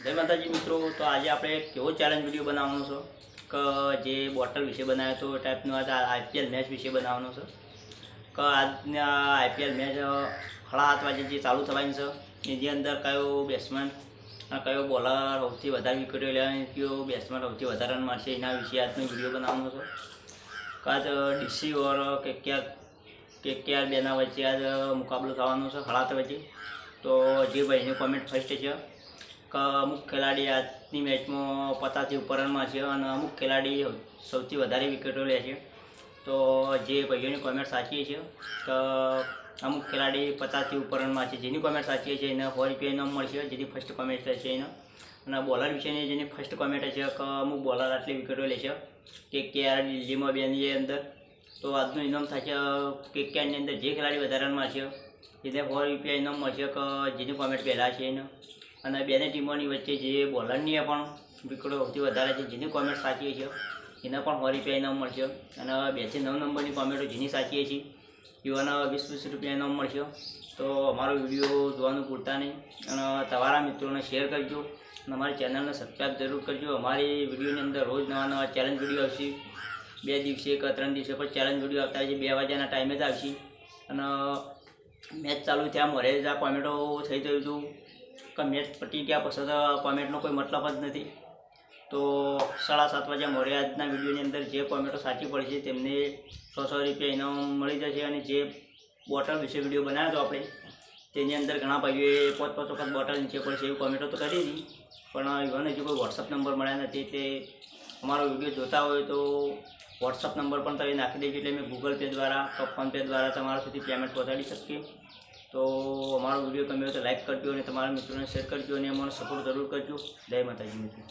जय माताजी मित्रों। तो आज आप केवो चैलेंज वीडियो बनावनो छो कि जे बोटल विषे बनाव्यो तो टाइपनो आज आईपीएल मैच विषे बनावनो छो कि आज आईपीएल मैच 7:30 वागे जे चालू थवानी छे एनी अंदर कयो बेट्समेन અને કયો બોલર સૌથી વધારે વિકેટો લે અને કયો બેટ્સમેન સૌથી વધારે રન મારશે એના વિશે આજનો વિડીયો બનાવવાનો છે। કાજ ડીસી ઓર કેકેઆર બેના વચ્ચે આજ મુકાબલો થવાનો છે 7:30 વાગે। તો જે ભાઈની કોમેન્ટ ફર્સ્ટ છે કે અમુક ખેલાડી આજની મેચમાં 50થી ઉપર રન મારશે અને અમુક ખેલાડી સૌથી વધારે વિકેટો લે છે। તો જે ભાઈઓની કોમેન્ટ સાચી છે કે અમુક ખેલાડી 50થી ઉપર રન મારશે, જેની કોમેન્ટ સાચી છે એને 100 રૂપિયા ઇનામ મળશે, જેની ફર્સ્ટ કોમેન્ટ છે એને। અને બોલર વિશેની જેની ફર્સ્ટ કોમેન્ટ છે કે અમુક બોલર આટલી વિકેટો લે છે કેકેઆર દિલ્હીમાં બેની અંદર। તો આજનું ઇનામ થશે કેકેઆરની અંદર જે ખેલાડી વધારે રન મારશે એને 100 રૂપિયા ઇનામ મળશે કે જેની કોમેન્ટ પહેલાં છે એને। અને બેની ટીમોની વચ્ચે જે બોલરની પણ વિકેટો સૌથી વધારે છે જેની કોમેન્ટ સાચી છે એને પણ 100 રૂપિયા ઇનામ મળશે। અને 2 થી 9 નંબરની કોમેન્ટો જેની સાચી છે એવાના 20-20 રૂપિયા ઇનામ મળશે। તો અમારો વિડીયો જોવાનું ભૂલતા નહીં અને તમારા મિત્રોને શેર કરજો અને અમારી ચેનલને સબસ્ક્રાઈબ જરૂર કરજો। અમારી વિડીયોની અંદર રોજ નવા ચેલેન્જ વિડીયો આવશે, 2 દિવસે કે 3 દિવસે પણ ચેલેન્જ વિડીયો આવતા હોય છે, 2 વાગ્યાના ટાઈમે જ આવશે। અને મેચ ચાલુ થયા મોરે જ આ કોમેન્ટો થઈ ગયું હતું કે મેચ પતી ગયા પછી તો કોમેન્ટનો કોઈ મતલબ જ નથી। તો 7:30 વાગ્યા મોરે આજના વિડીયોની અંદર જે કોમેન્ટો સાચી પડી છે તેમને 100 રૂપિયા ઇનામ મળી જશે। અને જે બોટલ વિશે વિડીયો બનાવ્યો હતો આપણે તેની અંદર ઘણા ભાઈઓએ 5-5 વખત બોટલ નીચે પડશે એવી કોમેન્ટો તો કરી હતી, પણ ઇવન હજુ કોઈ વોટ્સઅપ નંબર મળ્યા નથી। તે અમારો વિડીયો જોતા હોય તો વોટ્સઅપ નંબર પણ તમે નાખી દેજો એટલે મેં ગૂગલ પે દ્વારા કે ફોનપે દ્વારા તમારા સુધી પેમેન્ટ પહોંચાડી શકીએ। તો અમારો વિડીયો ગમ્યો તો લાઈક કરજો અને તમારા મિત્રોને શેર કરજો અને અમને સપોર્ટ જરૂર કરજો। જય માતાજી મિત્રો।